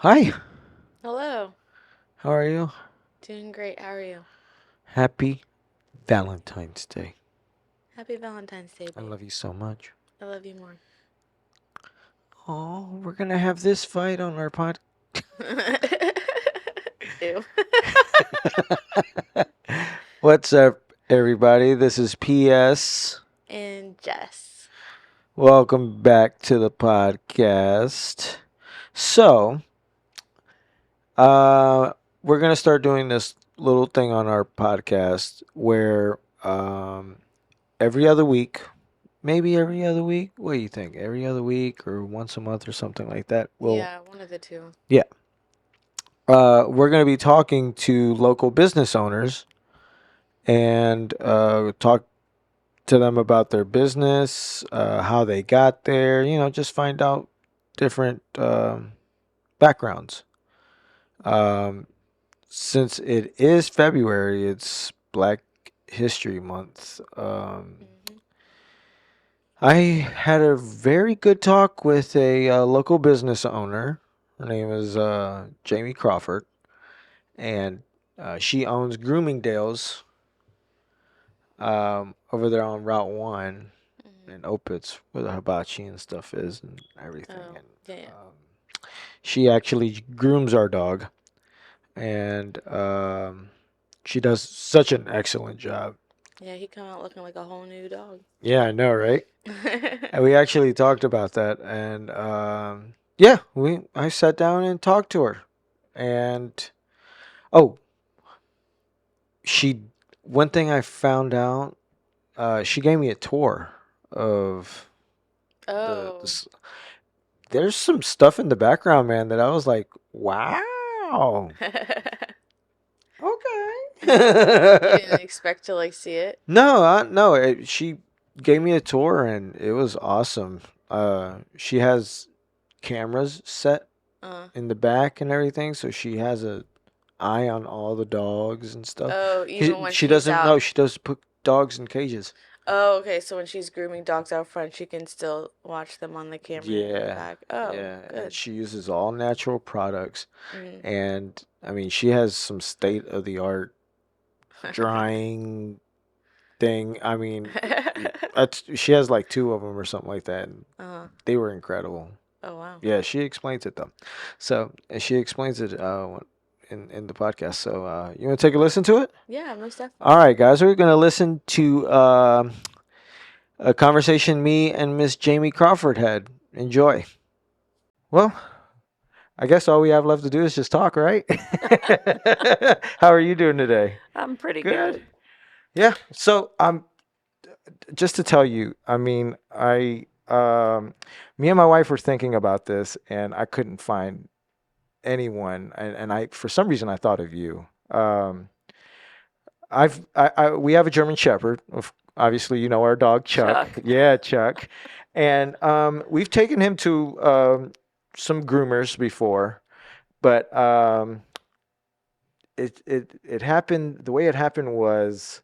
Hi, Hello. how are you? Doing great. How are you? Happy Valentine's Day. Happy Valentine's Day, I babe. love you so much. I love you more. Oh, we're gonna have this fight on our pod. Ew. What's up, everybody? This is PS. And Jess. Welcome back to the podcast. So, uh, we're gonna start doing this little thing on our podcast where every other week, maybe every other week. What do you think? Every other week or once a month or something like that. Yeah, one of the two. Yeah, we're going to be talking to local business owners and talk to them about their business, how they got there, just find out different backgrounds. Um, since it is February, it's Black History Month. Hmm. I had a very good talk with a local business owner. Her name is Jamie Crawford, and she owns Groomingdales over there on Route 1 Hmm. in Opitz, where the hibachi and stuff is and everything. Oh, And yeah, yeah. she actually grooms our dog, and she does such an excellent job. Yeah, he come out looking like a whole new dog. Yeah, I know, right? And we actually talked about that, and yeah, I sat down and talked to her, and oh, she one thing I found out, she gave me a tour of the Oh. there's some stuff in the background, man, that I was like, wow, You okay. didn't expect to see it? No, she gave me a tour and it was awesome. She has cameras set Uh. in the back and everything, so she has a eye on all the dogs and stuff. Oh, even when She she's doesn't out. know she does put dogs in cages. Oh, okay. So when she's grooming dogs out front, she can still watch them on the camera in the Yeah, back. Oh, yeah, and good. she uses all natural products. Mm. And I mean, she has some state of the art drying thing. I mean, she has like two of them or something like that, and Uh. they were incredible. Oh, wow. Yeah, she explains it though. So she explains it in the podcast. So you want to take a listen to it? Yeah, most All definitely. right, guys, we're gonna listen to a conversation me and Miss Jamie Crawford had. Enjoy. Well, I guess all we have left to do is just talk, right? How are you doing today? I'm pretty Good. good. Yeah. So just to tell you, I mean, me and my wife were thinking about this, and I couldn't find anyone, and I for some reason I thought of you. We have a German Shepherd. Obviously, you know our dog Chuck. Chuck. Yeah, Chuck, and we've taken him to some groomers before, but it happened. The way it happened was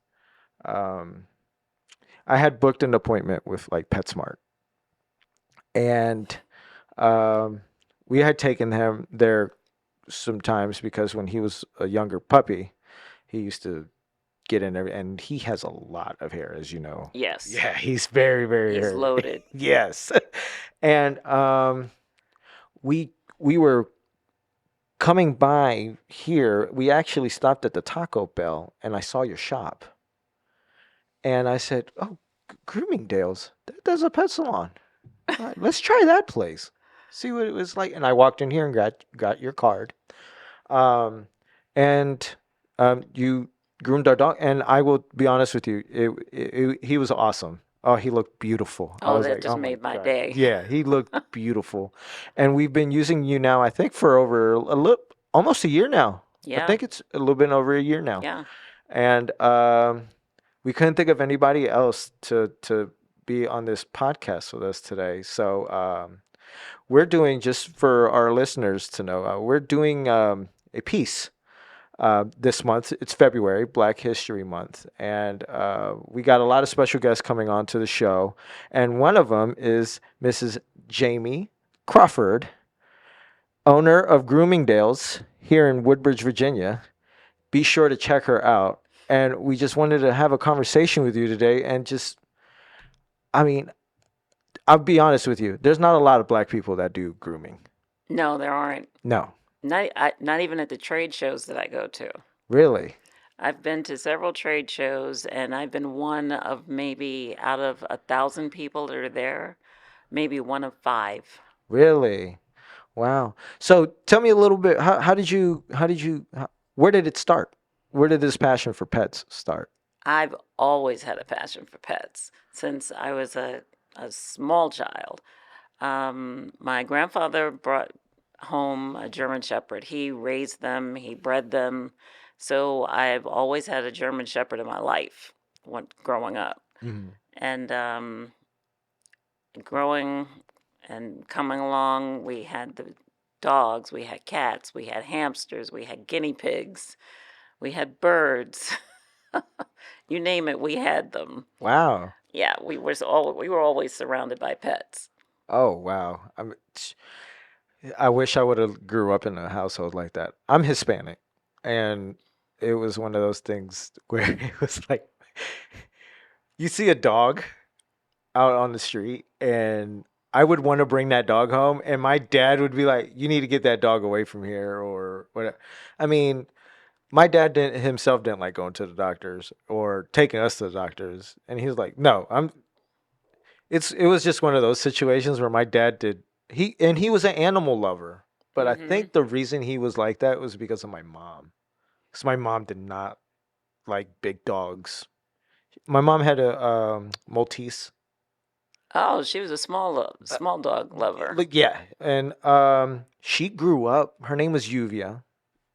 um, I had booked an appointment with like PetSmart, and um, we had taken him there sometimes because when he was a younger puppy, he used to get in there, and he has a lot of hair, as you know. Yes. Yeah, he's very, very He's hairy. loaded. Yes, and we were coming by here. We actually stopped at the Taco Bell, and I saw your shop, and I said, "Oh, Groomingdales, there's a pet salon. Let's try that place. See what it was like." And I walked in here and got your card. Um, and you groomed our dog, and I will be honest with you, he was awesome. Oh, he looked beautiful. I Oh, was that like, just oh my made my god, day. yeah, he looked beautiful. And we've been using you now, I think, for over a little, almost a year now. I Yeah. think it's a little bit over a year now. Yeah. And we couldn't think of anybody else to be on this podcast with us today. So we're doing, just for our listeners to know, we're doing a piece this month. It's February, Black History Month, and we got a lot of special guests coming on to the show, and one of them is Mrs. Jamie Crawford. owner of Groomingdales here in Woodbridge, Virginia. Be sure to check her out. And we just wanted to have a conversation with you today. And just, I mean, I'll be honest with you. There's not a lot of black people that do grooming. No, there aren't. No, Not even at the trade shows that I go to. really, I've been to several trade shows, and I've been one of maybe out of 1,000 people that are there, maybe one of five. really. Wow. So tell me a little bit. Where did it start? Where did this passion for pets start? I've always had a passion for pets since I was a small child. My grandfather brought home a German Shepherd. He raised them, he bred them. So I've always had a German Shepherd in my life when growing up. Mhm. And growing and coming along, we had the dogs, we had cats, we had hamsters, we had guinea pigs, we had birds. You name it, we had them. Wow. Yeah, we were always surrounded by pets. Oh, wow. I wish I would have grew up in a household like that. I'm Hispanic, and it was one of those things where it was like you see a dog out on the street, and I would want to bring that dog home, and my dad would be like, "You need to get that dog away from here," or whatever. I mean, my dad didn't himself didn't like going to the doctors or taking us to the doctors, and he was like, "No, I'm." It was just one of those situations where my dad did he was an animal lover, but I Mm-hmm. think the reason he was like that was because of my mom. Because my mom did not like big dogs. My mom had a Maltese. Oh, she was a Uh, small dog lover. like yeah, and she grew up. Her name was Lluvia,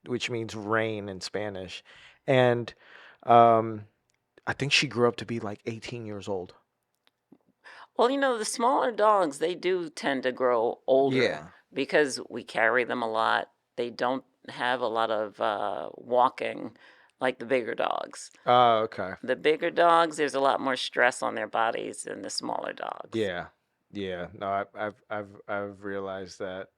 which means rain in Spanish, and um, I think she grew up to be like 18 years old. Well, the smaller dogs, they do tend to grow older Yeah. because we carry them a lot. They don't have a lot of walking like the bigger dogs. Oh, okay. The bigger dogs, there's a lot more stress on their bodies than the smaller dogs. Yeah. Yeah. No, I've realized that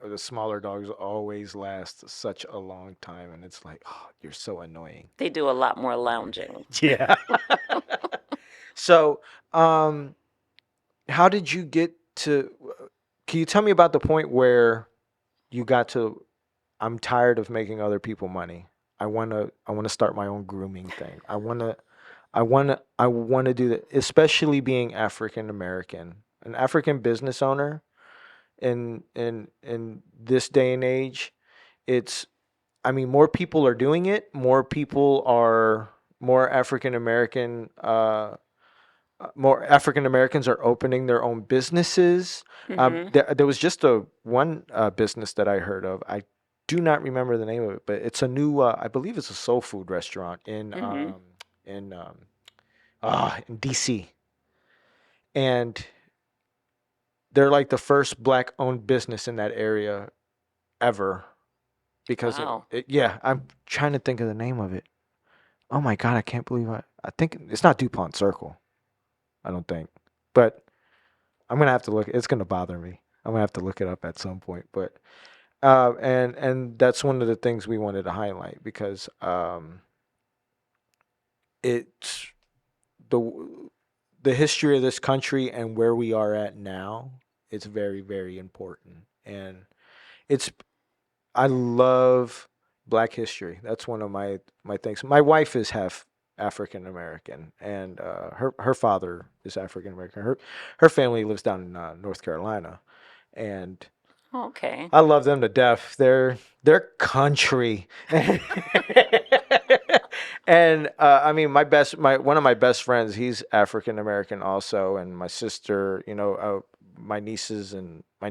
the smaller dogs always last such a long time, and it's like, oh, you're so annoying. They do a lot more lounging. Yeah. So, um, how did you get to? Can you tell me about the point where you got to? I'm tired of making other people money. I wanna start my own grooming thing. I wanna do that, especially being African American, an African business owner in this day and age. It's I mean, more people are doing it. More African American more African Americans are opening their own businesses. Mm-hmm. There was just a one business that I heard of. I do not remember the name of it, but it's a new. I believe it's a soul food restaurant Mm-hmm. in in DC, and they're like the first black owned business in that area ever because of Wow. it. Yeah, I'm trying to think of the name of it. Oh my god, I can't believe I think it's not DuPont Circle. I don't think, but I'm gonna have to look. It's gonna bother me. I'm gonna have to look it up at some point. But and that's one of the things we wanted to highlight because it's the the history of this country and where we are at now. It's very very important, and it's I love Black history. That's one of my things. My wife is half African American, and her father is African American. Her family lives down in North Carolina, and Okay. I love them to death. They're country, and I mean my one of my best friends. He's African American also, and my sister. My nieces and my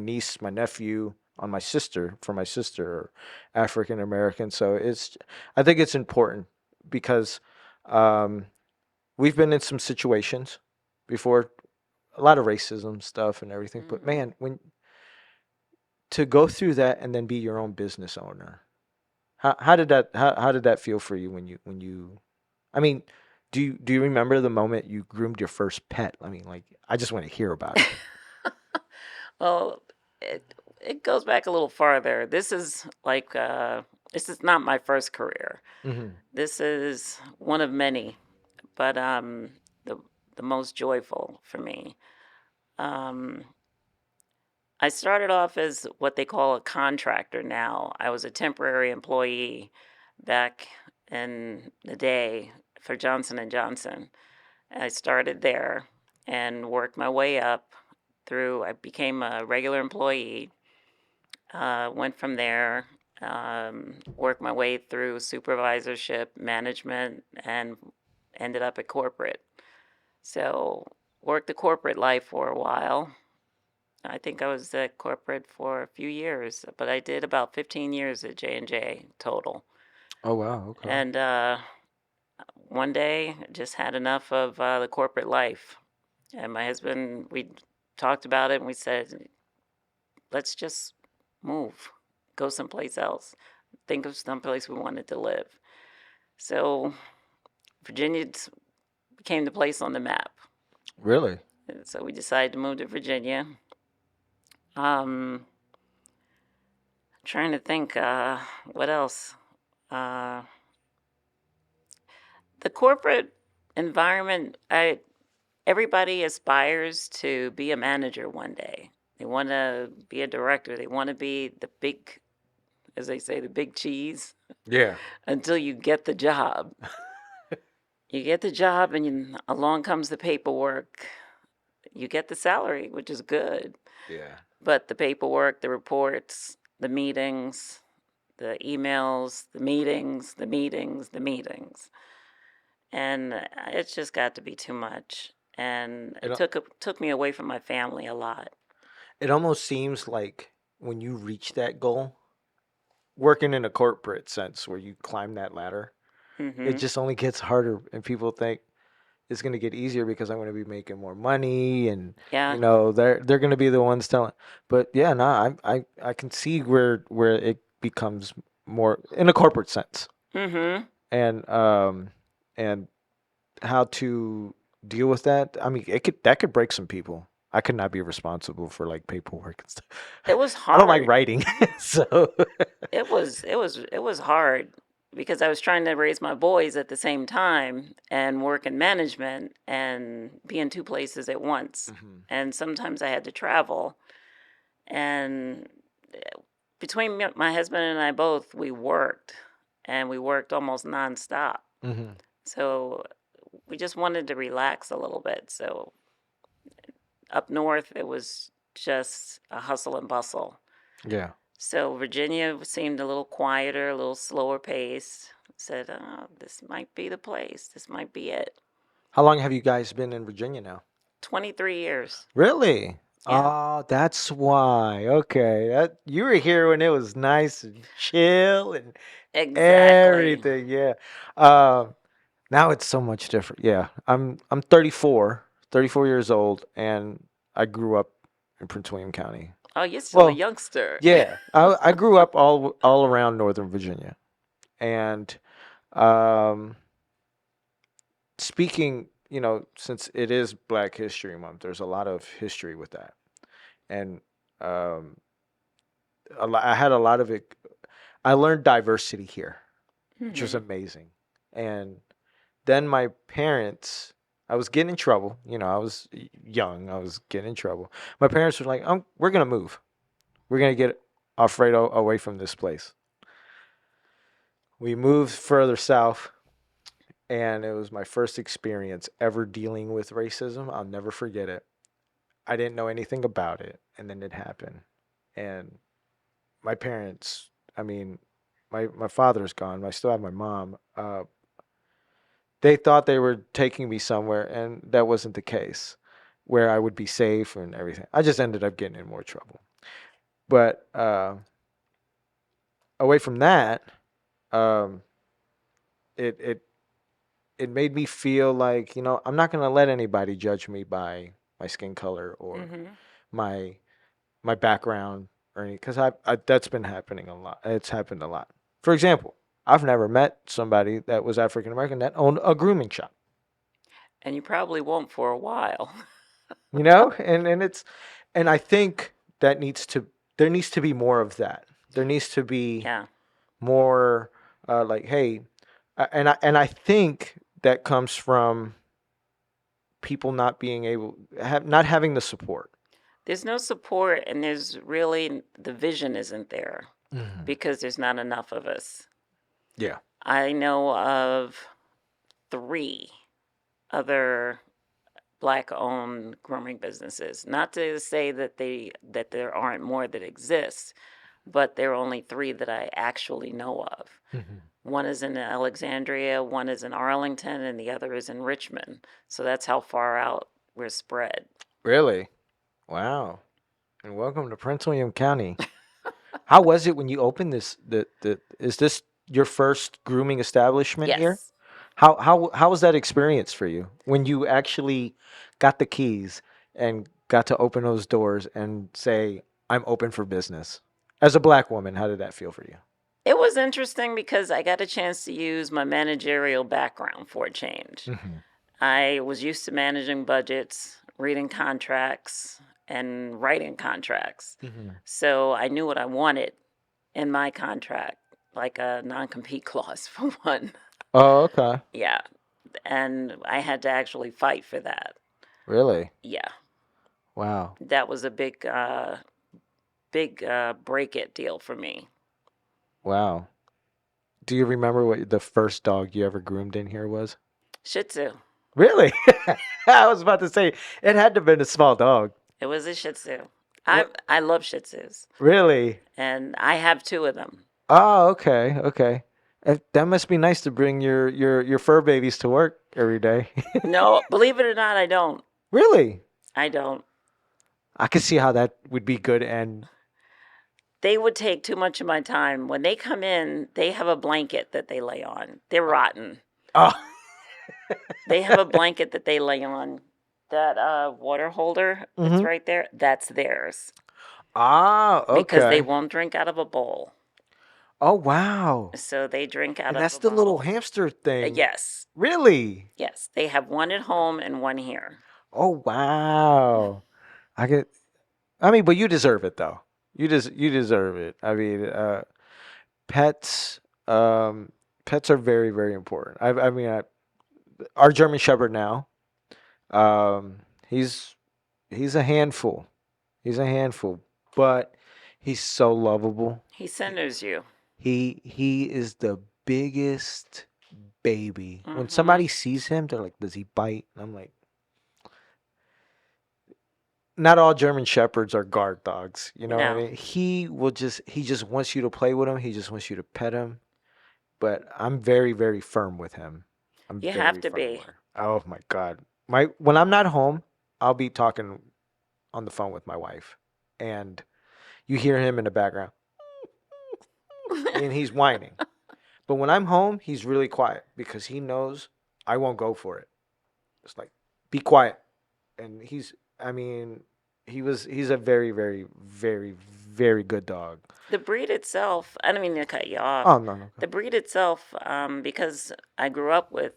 nephew on my sister for my sister are African American. So I think it's important because um, we've been in some situations before, a lot of racism stuff and everything. But Mm-hmm. man, when to go through that and then be your own business owner. How did that feel for you when you I mean, do you remember the moment you groomed your first pet? I mean, like I just want to hear about it. Well, it it goes back a little farther. This is not my first career. Hmm. This is one of many, but the the most joyful for me. Um, I started off as what they call a contractor now. I was a temporary employee back in the day for Johnson and Johnson. I started there and worked my way up through I became a regular employee. Went from there, worked my way through supervisorship, management, and ended up at corporate. So worked the corporate life for a while. I think I was at corporate for a few years, but I did about 15 years at J&J total. Oh wow. Okay. And one day, I just had enough of the corporate life. And my husband, we talked about it, and we said, let's just move, go someplace else, think of someplace we wanted to live. So Virginia became the place on the map. Really? And so we decided to move to Virginia. Um, Trying to think, what else? Uh, the corporate environment, everybody aspires to be a manager one day. They want to be a director. They want to be the big, as they say, the big cheese Yeah. until you get the job. You get the job, and along comes the paperwork. You get the salary, which is good, Yeah. but the paperwork, the reports, the meetings, the emails, the meetings, the meetings, the meetings, and it's just got to be too much. And It it took me away from my family a lot. it almost seems like when you reach that goal, working in a corporate sense where you climb that ladder, it Hmm. just only gets harder, and people think it's going to get easier because I'm going to be making more money, and Yeah. they're going to be the ones telling. But yeah, no, I can see where it becomes more in a corporate sense, Hmm. and and how to deal with that. I mean, that could break some people. I could not be responsible for like paperwork and stuff. It was I don't like hard. writing, so It was hard because I was trying to raise my boys at the same time and work in management and be in two places at once. Mhm. And sometimes I had to travel. And between my husband and I both, we worked, and we worked almost nonstop. Mhm. So we just wanted to relax a little bit. So up north, it was just a hustle and bustle. Yeah. So Virginia seemed a little quieter, a little slower pace. Said, oh, this might be the place. This might be it. How long have you guys been in Virginia now? 23 years. Really? Yeah, Oh, that's why. Okay. That you were here when it was nice and chill and exactly. everything. Yeah. Uh, now it's so much different. Yeah. I'm 34 years old, and I grew up in Prince William County. Oh, you're still a Well, youngster. yeah. I grew up all around Northern Virginia. And um speaking, since it is Black History Month, there's a lot of history with that. And um I had a lot of it. I learned diversity here, which was Hmm. amazing. And then my parents, I was getting in trouble. I was young. I was getting in trouble. My parents were like, we're going to move. We're going to get Alfredo away from this place. We moved further south, and it was my first experience ever dealing with racism. I'll never forget it. I didn't know anything about it, and then it happened. And my parents, I mean, my father's gone. I still have my mom. They thought they were taking me somewhere, and that wasn't the case, where I would be safe and everything. I just ended up getting in more trouble. But away from that, um, it it it made me feel like I'm not gonna let anybody judge me by my skin color or Hmm. my my background or any, because that's been happening a lot. It's happened a lot. For example, I've never met somebody that was African American that owned a grooming shop. And you probably won't for a while. And I think that needs to there needs to be more of that. There needs to be Yeah. more like, hey, and I think that comes from people not being able not having the support. There's no support, and there's really the vision isn't there Hmm. because there's not enough of us. Yeah. I know of 3 other black-owned grooming businesses. Not to say that there aren't more that exist, but there are only 3 that I actually know of. Hmm. One is in Alexandria, one is in Arlington, and the other is in Richmond. So that's how far out we're spread. Really? Wow. And welcome to Prince William County. How was it when you opened this? Is this your first grooming establishment here? Yes. How was that experience for you when you actually got the keys and got to open those doors and say, "I'm open for business"? As a black woman, how did that feel for you? It was interesting because I got a chance to use my managerial background for a change. Hmm. I was used to managing budgets, reading contracts, and writing contracts. Hmm. So I knew what I wanted in my contract, like a non compete clause for one. Oh, okay. Yeah. And I had to actually fight for that. Really? Yeah. Wow. That was a big break it deal for me. Wow. Do you remember what the first dog you ever groomed in here was? Shih Tzu. Really? I was about to say it had to have been a small dog. It was a Shih Tzu. What? I love Shih Tzus, Really? and I have 2 of them. Oh, okay, okay. That must be nice to bring your fur babies to work every day. No, believe it or not, I don't. Really? I don't. I could see how that would be good and They would take too much of my time. When they come in, they have a blanket that they lay on. They're rotten. oh. They have a blanket that they lay on. That water holder that's Hmm. right there, that's theirs Ah, because they okay. won't drink out of a bowl. Oh, wow. So they drink out And of that's a the little bottle. hamster thing. Yes, Really? yes. They have one at home and one here. Oh, wow. I get I mean, but you deserve it though. You deserve it. I mean, pets pets are very very important. I mean, our German Shepherd now, um, he's he's a handful. He's a handful, but he's so lovable. He centers you. He is the biggest baby. When Mm-hmm. somebody sees him, they're like, "Does he bite?" And I'm like, not all German Shepherds are guard dogs. You know what I No, mean? He just wants you to play with him. He just wants you to pet him. But I'm very very firm with him. I'm you have very to firm be. with him. Oh my god. My when I'm not home, I'll be talking on the phone with my wife, and you hear him in the background, and he's whining. But when I'm home, he's really quiet because he knows I won't go for it. It's like, be quiet. And I mean, he's a very, very, very, very good dog. The breed itself, I don't mean to cut you Oh, off. no, no. The breed itself, because I grew up with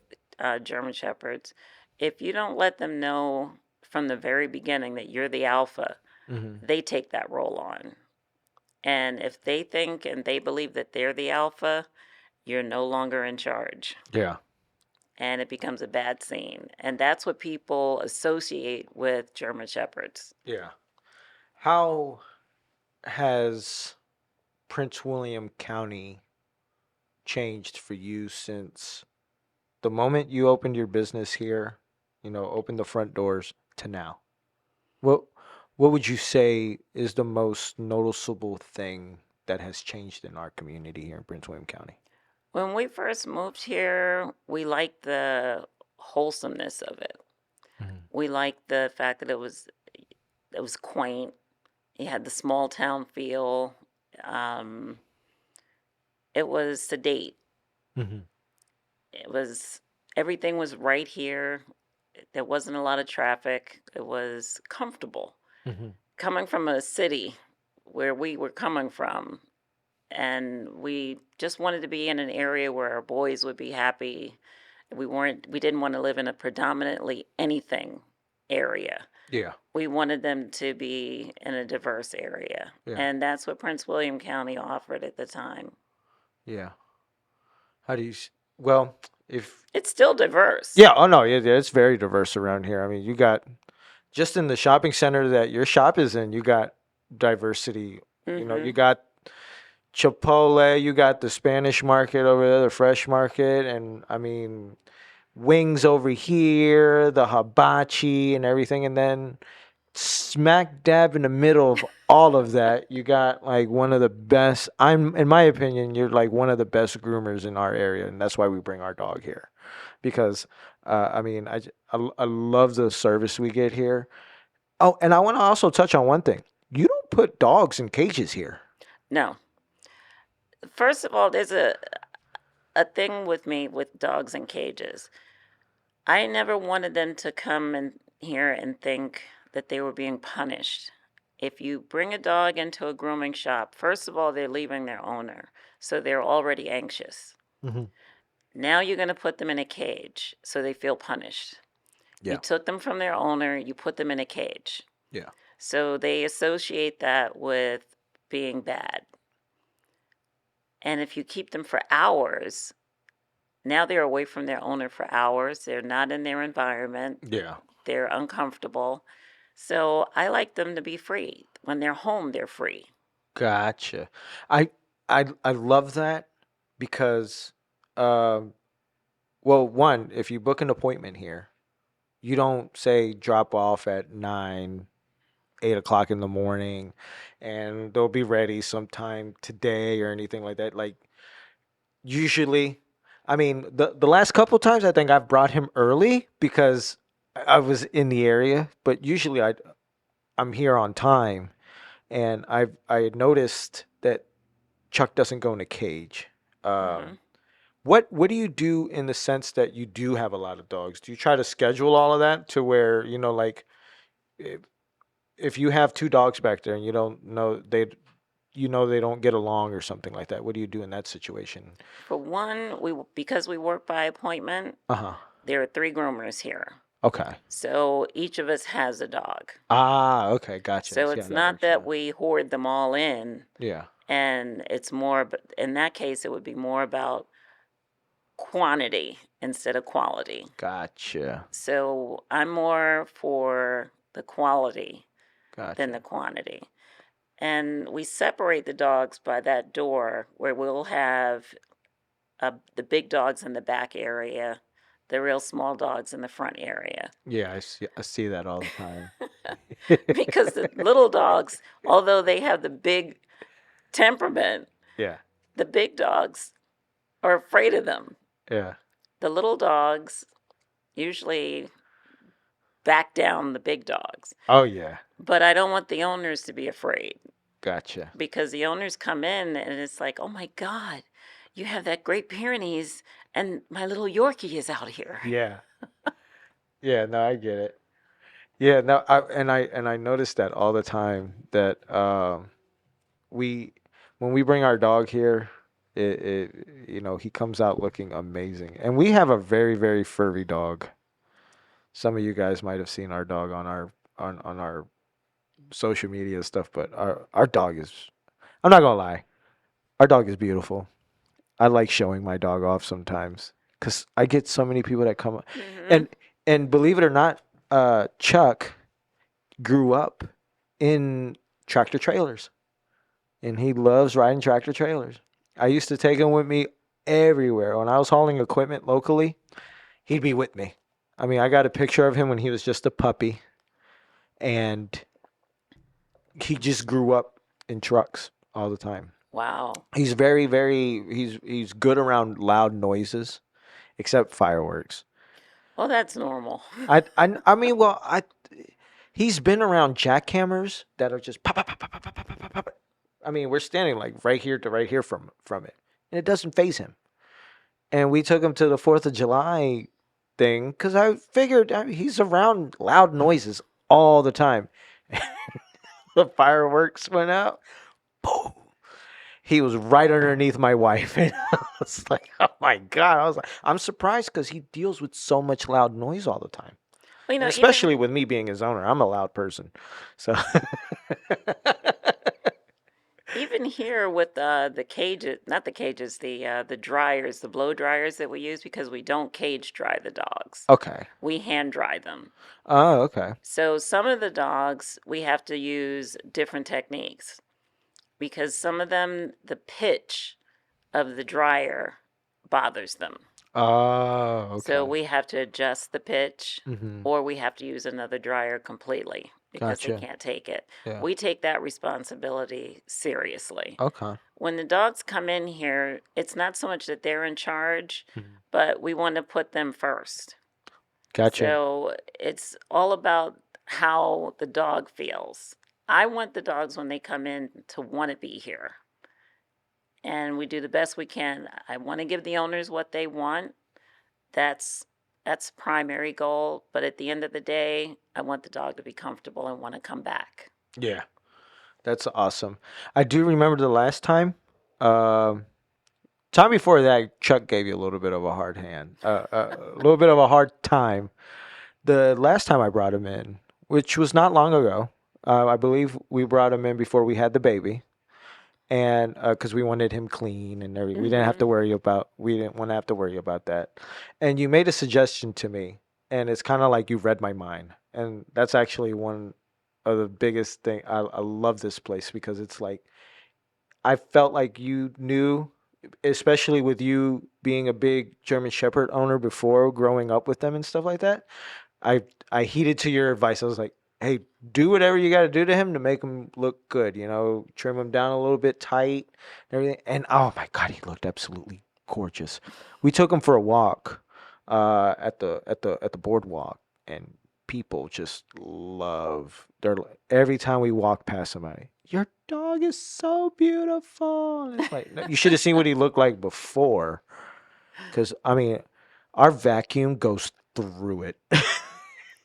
German Shepherds, if you don't let them know from the very beginning that you're the alpha, Hmm. they take that role on. And if they think and they believe that they're the alpha, you're no longer in charge. Yeah. And it becomes a bad scene. And that's what people associate with German Shepherds. Yeah. How has Prince William County changed for you since the moment you opened your business here, opened the front doors to now? What what would you say is the most noticeable thing that has changed in our community here in Prince William County? When we first moved here, we liked the wholesomeness of it. Mhm. We liked the fact that it was quaint. It had the small town feel. Um, it was sedate. Mhm. It was everything was right here. There wasn't a lot of traffic. It was comfortable. Mhm. Coming from a city where we were coming from, and we just wanted to be in an area where our boys would be happy. We didn't want to live in a predominantly anything area. Yeah. We wanted them to be in a diverse area. Yeah. And that's what Prince William County offered at the time. Yeah. How do you? Well, if It's still diverse. yeah. Oh no. Yeah. It's very diverse around here. I mean, you got just in the shopping center that your shop is in, you got diversity. You Hmm. got Chipotle, you got the Spanish market over there, the fresh market, and I mean wings over here, the hibachi and everything, and then smack dab in the middle of all of that, you got like one of the best. In my opinion, you're like one of the best groomers in our area, and that's why we bring our dog here, because I mean, I love the service we get here. Oh, and I want to also touch on one thing. You don't put dogs in cages here. No. First of all, there's a thing with me with dogs in cages. I never wanted them to come in here and think that they were being punished. If you bring a dog into a grooming shop, first of all, they're leaving their owner, so they're already anxious. Mm-hmm. Now you're going to put them in a cage, so they feel punished. You Yeah. took them from their owner, you put them in a cage. Yeah. So they associate that with being bad. And if you keep them for hours, now they're away from their owner for hours. They're not in their environment. Yeah. They're uncomfortable. So I like them to be free. When they're home, they're free. Gotcha. I I love that because um well, one, if you book an appointment here, you don't say drop off at 9, 8 o'clock in the morning and they'll be ready sometime today or anything like that. Like usually, I mean, the last couple times I think I've brought him early because I was in the area, but usually I'm here on time, and I had noticed that Chuck doesn't go in a cage. Hmm. What do you do in the sense that you do have a lot of dogs? Do you try to schedule all of that to where, like if, if you have two dogs back there and you don't know they don't get along or something like that, what do you do in that situation? For one, because we work by appointment, Uh-huh. there are 3 groomers here. Okay. So each of us has a dog. Ah, okay, gotcha. So Yeah, it's that not works that out. we hoard them all in, Yeah. and it's more, but in that case, it would be more about quantity instead of quality. Gotcha. So I'm more for the quality than the Gotcha. quantity. And we separate the dogs by that door where we'll have the big dogs in the back area, the real small dogs in the front area. Yeah, I see that all the time. Because the little dogs, although they have the big temperament, Yeah. the big dogs are afraid of them. Yeah. The little dogs usually back down the big dogs. Oh yeah. But I don't want the owners to be afraid Gotcha. because the owners come in and it's like, oh my God, you have that Great Pyrenees and my little Yorkie is out here. Yeah. Yeah, no, I get it. Yeah, no, I notice that all the time that we when we bring our dog here, he comes out looking amazing. And we have a very, very furry dog. Some of you guys might have seen our dog on our social media stuff, but our dog is, I'm not gonna lie, our dog is beautiful. I like showing my dog off sometimes because I get so many people that come Hmm. and and believe it or not, Chuck grew up in tractor trailers and he loves riding tractor trailers. I used to take him with me everywhere. When I was hauling equipment locally, he'd be with me. I mean, I got a picture of him when he was just a puppy, and he just grew up in trucks all the time. Wow. He's very, very he's good around loud noises, except fireworks. Well, that's normal. I mean, well, he's been around jackhammers that are just pop, pop, pop, pop, pop, pop, pop, pop, pop. I mean, we're standing like right here to right here from it, and it doesn't phase him. And we took him to the Fourth of July thing because I figured he's around loud noises all the time. The fireworks went out. Boom. He was right underneath my wife, and I was like, "Oh my god!" I was like, "I'm surprised because he deals with so much loud noise all the time." Well, And especially with me being his owner, I'm a loud person. So even here with the cages, not the cages, the dryers, the blow dryers that we use because we don't cage dry the dogs. okay. We hand dry them. Oh, okay. So some of the dogs we have to use different techniques because some of them the pitch of the dryer bothers them. Oh, So okay. we have to adjust the pitch Mm-hmm. or we have to use another dryer completely because they Gotcha. can't take it. Yeah. We take that responsibility seriously. Okay. When the dogs come in here, it's not so much that they're in charge, Mhm. but we want to put them first. Gotcha. So it's all about how the dog feels. I want the dogs when they come in to want to be here. And we do the best we can. I want to give the owners what they want. That's that's primary goal, but at the end of the day, I want the dog to be comfortable and want to come back. Yeah. That's awesome. I do remember the last time. Um, time before that, Chuck gave you a little bit of a hard hand, a little bit of a hard time. The last time I brought him in, which was not long ago, I believe we brought him in before we had the baby, and because we wanted him clean and everything, we didn't want to have to worry about that. And you made a suggestion to me, and it's kind of like you read my mind, and that's actually one of the biggest thing. I love this place because it's like I felt like you knew, especially with you being a big German Shepherd owner before growing up with them and stuff like that. I I heeded to your advice. I was like, hey, do whatever you got to do to him to make him look good. You know, trim him down a little bit tight and everything. And oh my God, he looked absolutely gorgeous. We took him for a walk at the boardwalk, and people just love. They're every time we walk past somebody. Your dog is so beautiful. And it's like no, you should have seen what he looked like before, because I mean, our vacuum goes through it.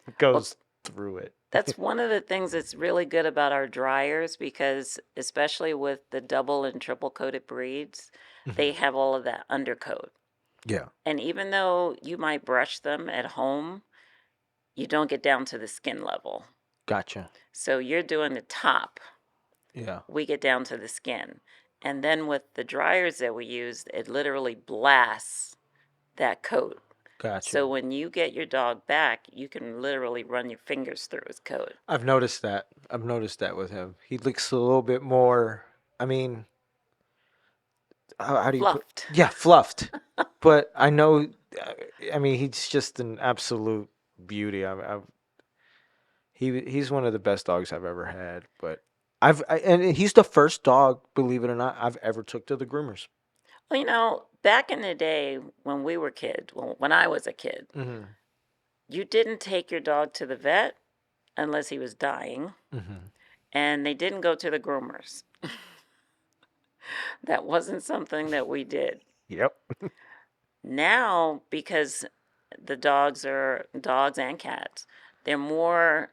Well, Goes through it. that's one of the things that's really good about our dryers because, especially with the double and triple coated breeds, they Mhm. have all of that undercoat. Yeah. And even though you might brush them at home, you don't get down to the skin level. Gotcha. So you're doing the top, Yeah. we get down to the skin. And then with the dryers that we use, it literally blasts that coat. So Gotcha. when you get your dog back, you can literally run your fingers through his coat. I've noticed that. I've noticed that with him. He looks a little bit more. I mean, how do you put? Fluffed. Yeah, fluffed. But I know. uh, I mean, he's just an absolute beauty. He's one of the best dogs I've ever had. But and he's the first dog, believe it or not, I've ever took to the groomers. Well, back in the day when we were kids, well, when I was a kid, Mm-hmm. you didn't take your dog to the vet unless he was dying, Mm-hmm. and they didn't go to the groomers. That wasn't something that we did. Yep. Now, because the dogs are dogs and cats, they're more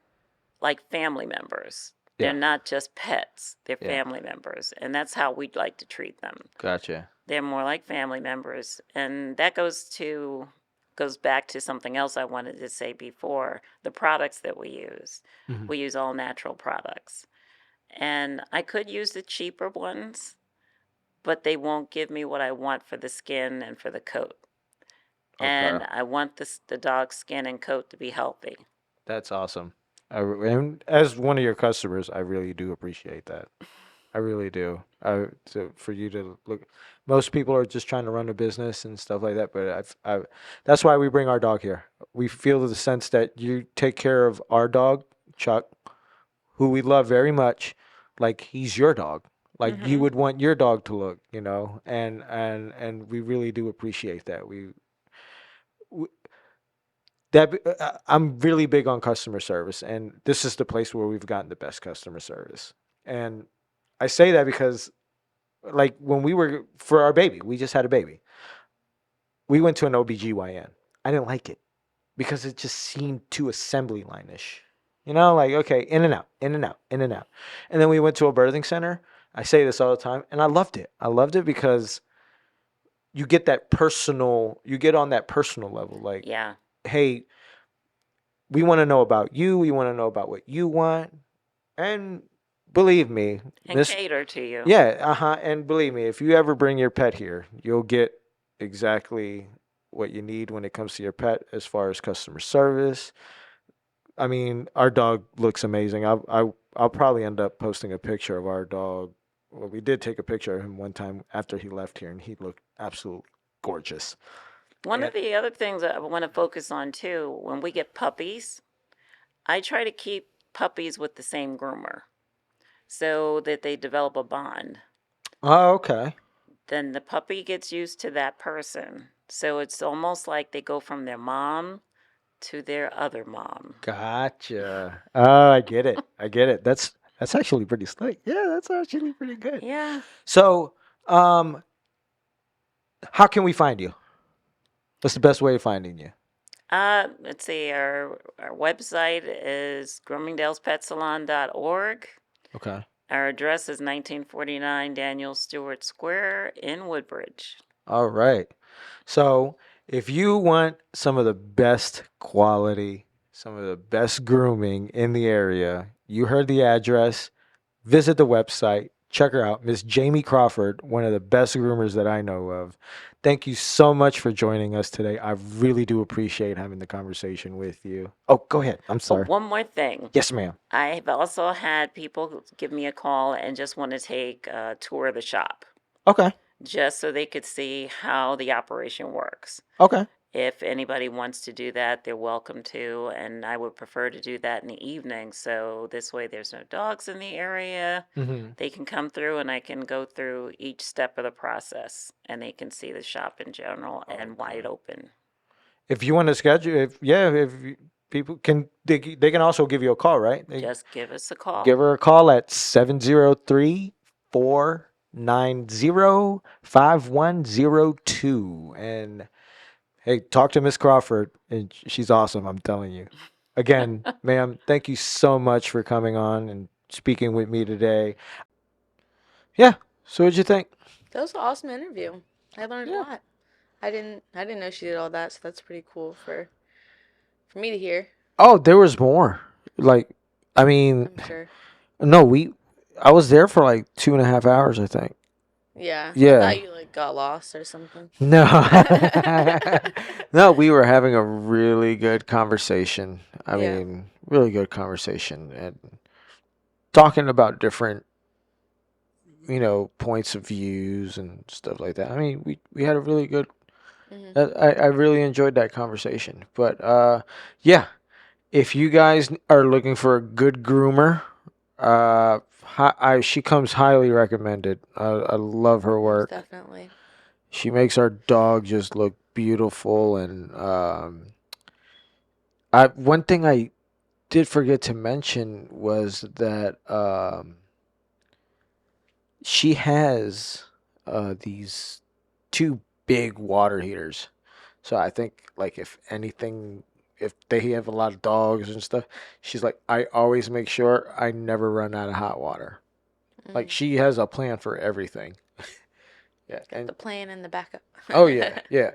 like family members. They're Yeah. not just pets, they're Yeah. family members, and that's how we'd like to treat them. Gotcha. They're more like family members, and that goes back to something else I wanted to say before, the products that we use. Mm-hmm. We use all natural products. And I could use the cheaper ones, but they won't give me what I want for the skin and for the coat. Okay. And I want the dog's skin and coat to be healthy. That's awesome. And as one of your customers, I really do appreciate that. I really do. For you to look, most people are just trying to run a business and stuff like that. But that's why we bring our dog here. We feel the sense that you take care of our dog, Chuck, who we love very much, like he's your dog. Like you Hmm. would want your dog to look, and we really do appreciate that. We I'm really big on customer service, and this is the place where we've gotten the best customer service. And I say that because, like, when we were for our baby, we just had a baby. We went to an OBGYN. I didn't like it because it just seemed too assembly line ish. Like, okay, in and out, in and out, in and out. And then we went to a birthing center. I say this all the time, and I loved it. I loved it because you get on that personal level. Like, Yeah. hey, we want to know about you. We want to know about what you want. And believe me, And Miss, cater to you. yeah, and believe me, if you ever bring your pet here, you'll get exactly what you need when it comes to your pet as far as customer service. I mean, our dog looks amazing. I'll probably end up posting a picture of our dog. Well, we did take a picture of him one time after he left here, and he looked absolutely gorgeous. One And of the other things that I want to focus on too, when we get puppies, I try to keep puppies with the same groomer so that they develop a bond. oh, okay, Then the puppy gets used to that person. So it's almost like they go from their mom to their other mom. gotcha. Oh, I get it. I get it. That's actually pretty slick. Yeah, that's actually pretty good. Yeah. So, how can we find you? What's the best way of finding you? Let's see, our website is groomingdalespetsalon.org. Okay. Our address is 1949 Daniel Stewart Square in Woodbridge. All right. So, if you want some of the best quality, some of the best grooming in the area, you heard the address. Visit the website. Check her out. Miss Jamie Crawford, one of the best groomers that I know of. Thank you so much for joining us today. I really do appreciate having the conversation with you. Oh, go ahead. I'm Oh, sorry. one more thing. Yes, ma'am. I've also had people give me a call and just want to take a tour of the shop, Okay. just so they could see how the operation works. Okay. If anybody wants to do that, they're welcome to, and I would prefer to do that in the evening, so this way there's no dogs in the area. Mm-hmm. They can come through and I can go through each step of the process, and they can see the shop in general and wide open. If you want to schedule, people can, they can also give you a call, right? They Just give us a call. give her a call at 703-490-5102. And hey, talk to Miss Crawford, and she's awesome, I'm telling you. Again, ma'am, thank you so much for coming on and speaking with me today. Yeah. So what'd you think? That was an awesome interview. I learned a Yeah. lot. I didn't know she did all that, so that's pretty cool for me to hear. Oh, there was more. Like, I mean, I'm sure. no, I was there for like 2.5 hours, I think. Yeah. I Yeah. thought you like got lost or something. No. No, we were having a really good conversation. I Yeah. mean, really good conversation and talking about different, points of views and stuff like that. I mean, we had a really good Hmm. I really enjoyed that conversation. But yeah, if you guys are looking for a good groomer, she comes highly recommended. I love her Most work. definitely. She makes our dog just look beautiful, and one thing I did forget to mention was that she has these two big water heaters. So I think like if anything, if they have a lot of dogs and stuff, she's like, I always make sure I never run out of hot water. Like Mm. she has a plan for everything. Yeah, Got and the plan and the backup. oh yeah, yeah.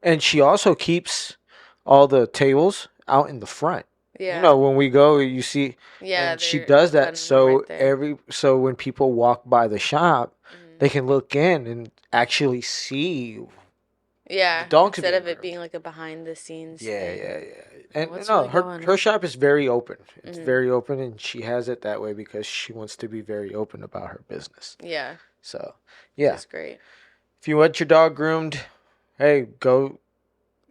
And she also keeps all the tables out in the front. Yeah. When we go, you see, Yeah, and she they're does that putting them right there. so when people walk by the shop, Mhm. they can look in and actually see Yeah, the dogs instead being of it groomed. being like a behind the scenes Yeah, thing. yeah, yeah. And What's no, really her going her on? shop is very open. It's Mhm. very open, and she has it that way because she wants to be very open about her business. Yeah, So, which yeah, is great. if you want your dog groomed, hey, go,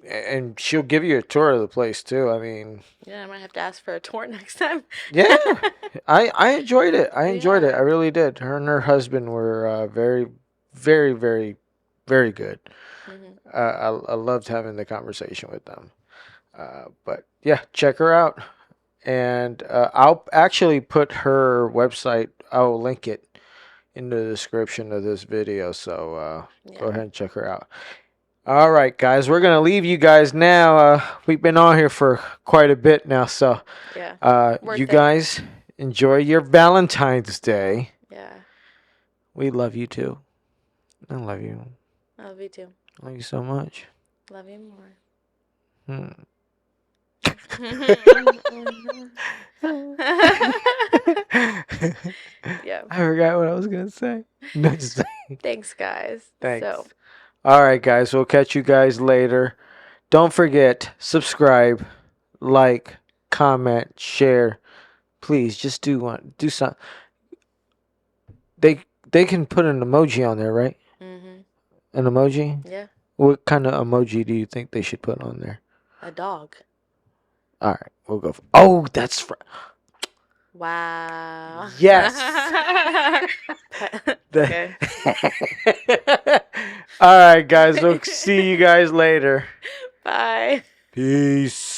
and she'll give you a tour of the place too. I mean, Yeah, I might have to ask for a tour next time. yeah, I enjoyed it. I enjoyed it. I Yeah. really did. Her and her husband were very, very, very, very good. Mhm. I loved having the conversation with them. But yeah, check her out. And I'll actually put her website, I'll link it in the description of this video. So go Yeah. ahead and check her out. All right, guys, we're going to leave you guys now. We've been on here for quite a bit now. So Yeah. you Worth it. guys enjoy your Valentine's Day. Yeah. We love you too. I love you. I love you too. Love you so much. Love you more. Hmm. Yeah. I forgot what I was gonna say. No, just Thanks, guys. So, thanks. All right, guys. We'll catch you guys later. Don't forget, subscribe, like, comment, share. Please, just do something. They can put an emoji on there, right? mhm. An emoji. Yeah. What kind of emoji do you think they should put on there? A dog. All right, we'll go. Oh, that's Wow. yes. Okay. All right, guys. We'll see you guys later. Bye. Peace.